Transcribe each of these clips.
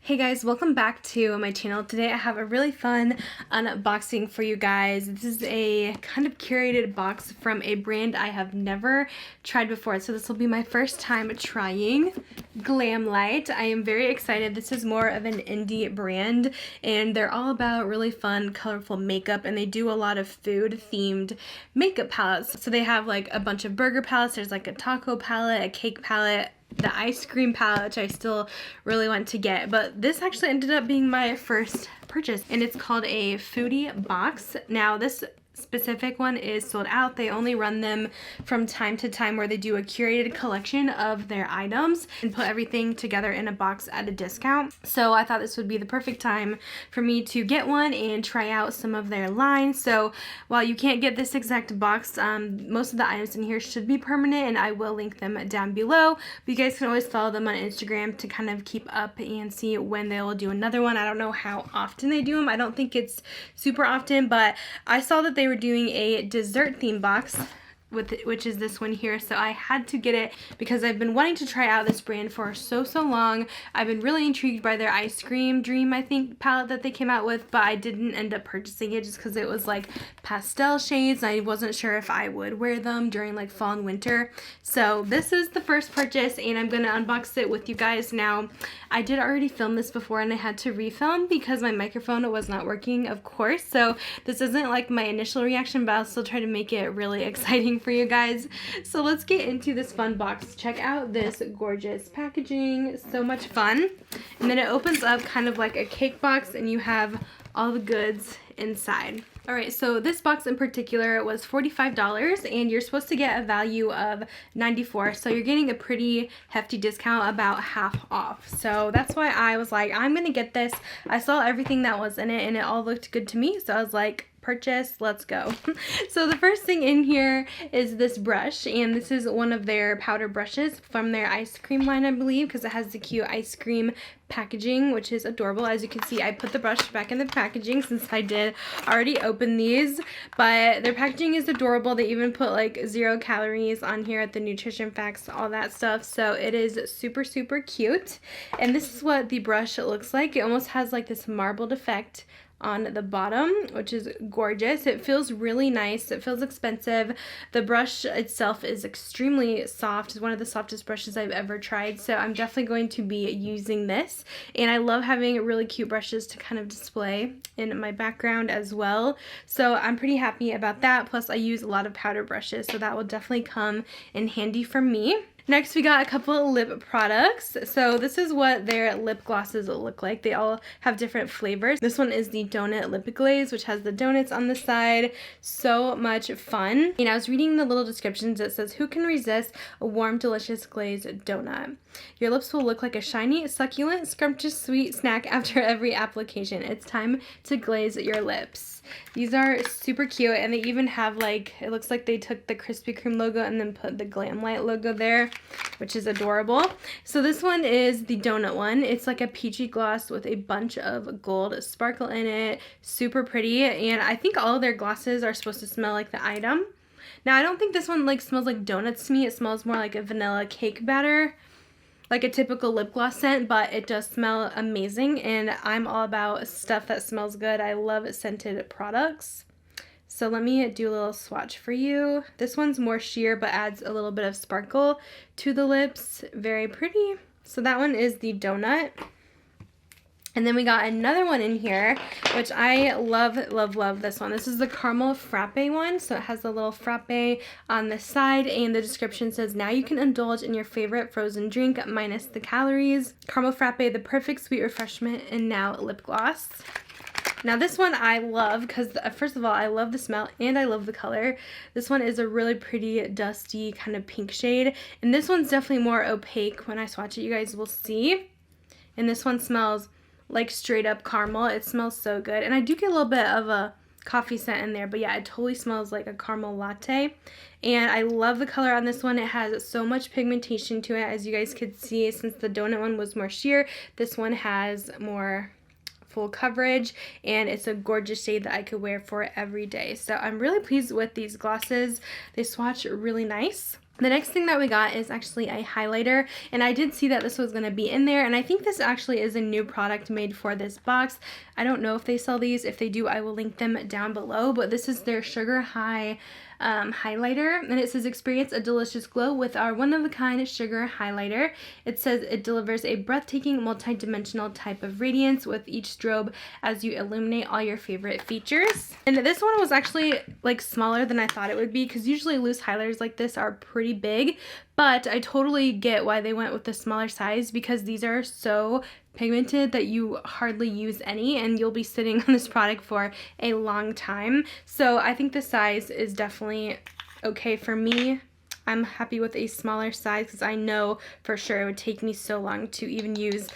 Hey guys, welcome back to my channel. Today I have a really fun unboxing for you guys. This is a kind of curated box from a brand I have never tried before. So this will be my first time trying Glamlite. I am very excited. This is more of an indie brand and they're all about really fun, colorful makeup, and they do a lot of food themed makeup palettes. So they have like a bunch of burger palettes. There's like a taco palette, a cake palette, the ice cream palette, which I still really want to get, but this actually ended up being my first purchase, and it's called a Foodie box. Now this specific one is sold out. They only run them from time to time where they do a curated collection of their items and put everything together in a box at a discount. So I thought this would be the perfect time for me to get one and try out some of their lines. So while you can't get this exact box, most of the items in here should be permanent, and I will link them down below. But you guys can always follow them on Instagram to kind of keep up and see when they'll do another one. I don't know how often they do them. I don't think it's super often, but I saw that they were doing a dessert theme box which is this one here, so I had to get it because I've been wanting to try out this brand for so long. I've been really intrigued by their ice cream dream, I think, palette that they came out with, but I didn't end up purchasing it just because it was like pastel shades. I wasn't sure if I would wear them during like fall and winter. So this is the first purchase and I'm gonna unbox it with you guys now. I did already film this before and I had to refilm because my microphone was not working, of course, so this isn't like my initial reaction, but I'll still try to make it really exciting for you guys. So let's get into this fun box. Check out this gorgeous packaging, so much fun. And then it opens up kind of like a cake box and you have all the goods inside. Alright, so this box in particular was $45 and you're supposed to get a value of $94, so you're getting a pretty hefty discount, about half off. So that's why I was like, I'm gonna get this. I saw everything that was in it and it all looked good to me, so I was like, purchase, let's go. So the first thing in here is this brush, and this is one of their powder brushes from their ice cream line, I believe, because it has the cute ice cream packaging, which is adorable. As you can see, I put the brush back in the packaging since I did already open these, but their packaging is adorable. They even put like 0 calories on here at the nutrition facts, all that stuff, so it is super cute. And this is what the brush looks like. It almost has like this marbled effect on the bottom, which is gorgeous. It feels really nice. It feels expensive. The brush itself is extremely soft. It's one of the softest brushes I've ever tried, so I'm definitely going to be using this. And I love having really cute brushes to kind of display in my background as well, so I'm pretty happy about that. Plus I use a lot of powder brushes, so that will definitely come in handy for me. Next, we got a couple of lip products. So this is what their lip glosses look like. They all have different flavors. This one is the donut lip glaze, which has the donuts on the side. So much fun. And I was reading the little descriptions. It says, who can resist a warm, delicious glazed donut? Your lips will look like a shiny, succulent, scrumptious, sweet snack after every application. It's time to glaze your lips. These are super cute, and they even have like, it looks like they took the Krispy Kreme logo and then put the Glamlite logo there, which is adorable. So this one is the donut one. It's like a peachy gloss with a bunch of gold sparkle in it. Super pretty, and I think all of their glosses are supposed to smell like the item. Now I don't think this one like smells like donuts to me. It smells more like a vanilla cake batter, like a typical lip gloss scent, but it does smell amazing, and I'm all about stuff that smells good. I love scented products. So let me do a little swatch for you. This one's more sheer but adds a little bit of sparkle to the lips. Very pretty. So that one is the donut. And then we got another one in here, which I love this one. This is the caramel frappe one. So it has the little frappe on the side, and the description says, now you can indulge in your favorite frozen drink minus the calories. Caramel frappe, the perfect sweet refreshment, and now lip gloss. Now this one I love because first of all, I love the smell and I love the color. This one is a really pretty dusty kind of pink shade, and this one's definitely more opaque. When I swatch it, you guys will see. And this one smells like straight up caramel. It smells so good, and I do get a little bit of a coffee scent in there, but yeah, it totally smells like a caramel latte. And I love the color on this one. It has so much pigmentation to it, as you guys could see. Since the donut one was more sheer, this one has more full coverage, and it's a gorgeous shade that I could wear for every day. So I'm really pleased with these glosses. They swatch really nice. The next thing that we got is actually a highlighter, and I did see that this was going to be in there, and I think this actually is a new product made for this box. I don't know if they sell these. If they do, I will link them down below, but this is their Sugar High highlighter, and it says experience a delicious glow with our one-of-a-kind sugar highlighter. It says it delivers a breathtaking multi-dimensional type of radiance with each strobe as you illuminate all your favorite features. And this one was actually like smaller than I thought it would be, because usually loose highlighters like this are pretty big, but I totally get why they went with the smaller size, because these are so pigmented that you hardly use any, and you'll be sitting on this product for a long time. So I think the size is definitely okay for me. I'm happy with a smaller size because I know for sure it would take me so long to even use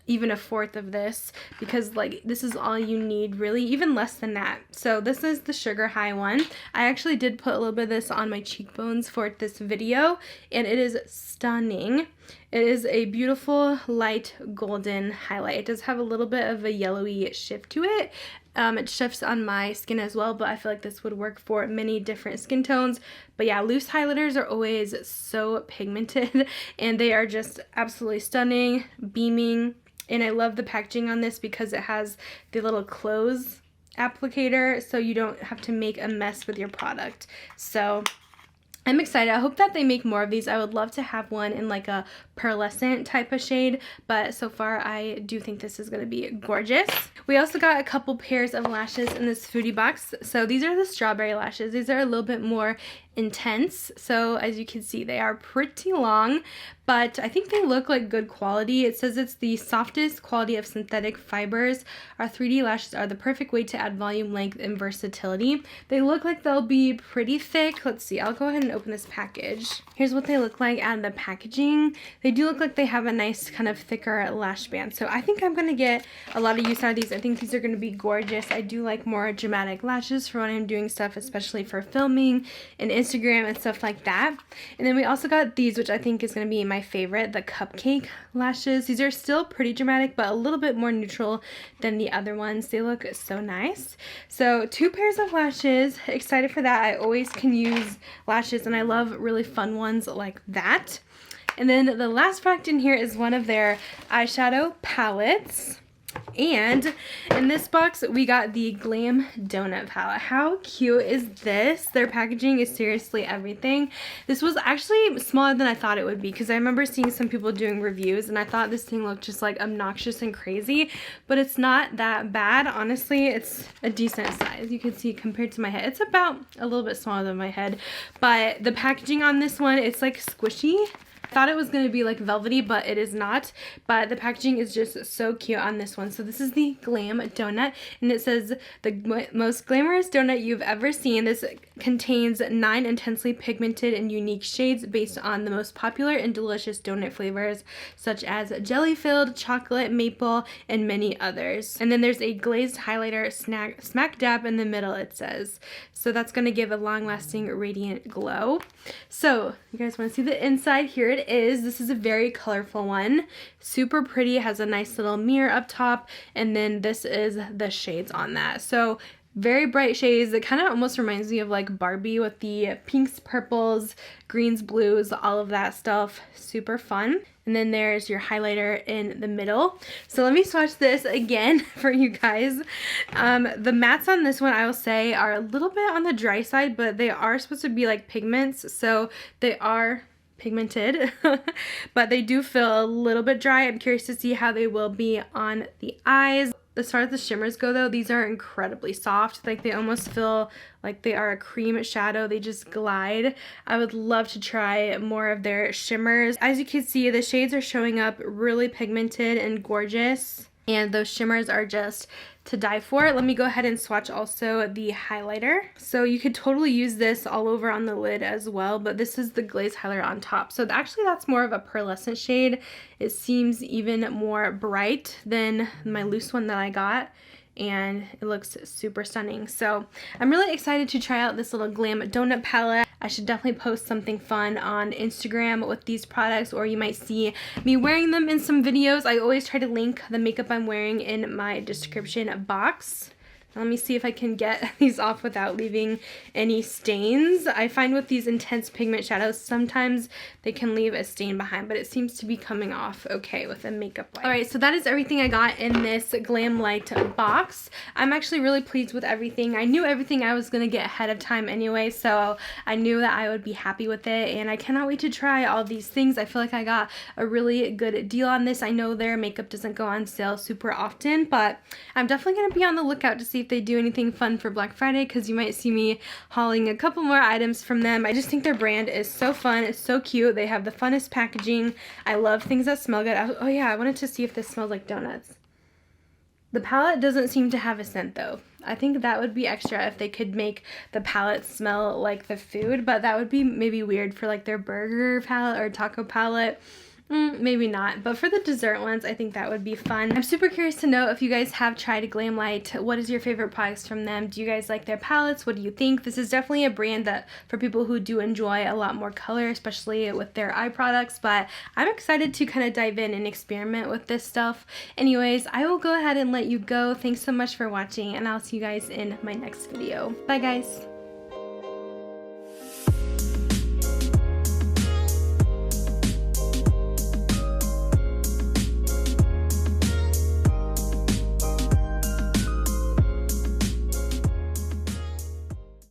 even a fourth of this, because like this is all you need, really, even less than that. So this is the Sugar High one. I actually did put a little bit of this on my cheekbones for this video, and it is stunning. It is a beautiful light golden highlight. It does have a little bit of a yellowy shift to it. It shifts on my skin as well, but I feel like this would work for many different skin tones. But yeah, loose highlighters are always so pigmented and they are just absolutely stunning, beaming. And I love the packaging on this because it has the little close applicator, so you don't have to make a mess with your product. So I'm excited. I hope that they make more of these. I would love to have one in like a pearlescent type of shade, but so far I do think this is going to be gorgeous. We also got a couple pairs of lashes in this foodie box. So these are the strawberry lashes. These are a little bit more intense, so as you can see they are pretty long, but I think they look like good quality. It says it's the softest quality of synthetic fibers. Our 3D lashes are the perfect way to add volume, length, and versatility. They look like they'll be pretty thick. Let's see, I'll go ahead and open this package. Here's what they look like out of the packaging. They do look like they have a nice kind of thicker lash band, so I think I'm gonna get a lot of use out of these. I think these are gonna be gorgeous. I do like more dramatic lashes for when I'm doing stuff, especially for filming and Instagram and stuff like that. And then we also got these, which I think is going to be my favorite, the Cupcake Lashes. These are still pretty dramatic, but a little bit more neutral than the other ones. They look so nice. So 2 pairs of lashes. Excited for that. I always can use lashes, and I love really fun ones like that. And then the last product in here is one of their eyeshadow palettes. And in this box, we got the Glam Donut Palette. How cute is this? Their packaging is seriously everything. This was actually smaller than I thought it would be, because I remember seeing some people doing reviews, and I thought this thing looked just like obnoxious and crazy, but it's not that bad. Honestly, it's a decent size. You can see compared to my head, it's about a little bit smaller than my head, but the packaging on this one, it's like squishy. Thought it was going to be like velvety, but it is not. But the packaging is just so cute on this one. So this is the Glam Donut, and it says the most glamorous donut you've ever seen. This contains 9 intensely pigmented and unique shades based on the most popular and delicious donut flavors, such as jelly-filled, chocolate, maple, and many others. And then there's a glazed highlighter smack dab in the middle, it says. So that's going to give a long-lasting radiant glow. So you guys want to see the inside? Here it is. This is a very colorful one. Super pretty. It has a nice little mirror up top, and then this is the shades on that. So very bright shades. It kind of almost reminds me of like Barbie with the pinks, purples, greens, blues, all of that stuff. Super fun. And then there's your highlighter in the middle. So let me swatch this again for you guys. The mattes on this one, I will say, are a little bit on the dry side, but they are supposed to be like pigments, so they are pigmented, but they do feel a little bit dry. I'm curious to see how they will be on the eyes. As far as the shimmers go though, these are incredibly soft. Like they almost feel like they are a cream shadow. They just glide. I would love to try more of their shimmers. As you can see, the shades are showing up really pigmented and gorgeous, and those shimmers are just to die for. Let me go ahead and swatch also the highlighter. So you could totally use this all over on the lid as well, but this is the glaze highlighter on top. So actually that's more of a pearlescent shade. It seems even more bright than my loose one that I got, and it looks super stunning. So I'm really excited to try out this little Glam Donut Palette. I should definitely post something fun on Instagram with these products, or you might see me wearing them in some videos. I always try to link the makeup I'm wearing in my description box. Let me see if I can get these off without leaving any stains. I find with these intense pigment shadows, sometimes they can leave a stain behind, but it seems to be coming off okay with a makeup wipe. Alright, so that is everything I got in this Glamlite box. I'm actually really pleased with everything. I knew everything I was going to get ahead of time anyway, so I knew that I would be happy with it, and I cannot wait to try all these things. I feel like I got a really good deal on this. I know their makeup doesn't go on sale super often, but I'm definitely going to be on the lookout to see if they do anything fun for Black Friday, because you might see me hauling a couple more items from them. I just think their brand is so fun. It's so cute. They have the funnest packaging. I love things that smell good. Oh yeah, I wanted to see if this smells like donuts. The palette doesn't seem to have a scent though. I think that would be extra if they could make the palette smell like the food, but that would be maybe weird for like their burger palette or taco palette. Maybe not, but for the dessert ones, I think that would be fun. I'm super curious to know if you guys have tried Glamlite. What is your favorite products from them? Do you guys like their palettes? What do you think? This is definitely a brand that for people who do enjoy a lot more color, especially with their eye products, but I'm excited to kind of dive in and experiment with this stuff. Anyways, I will go ahead and let you go. Thanks so much for watching, and I'll see you guys in my next video. Bye guys!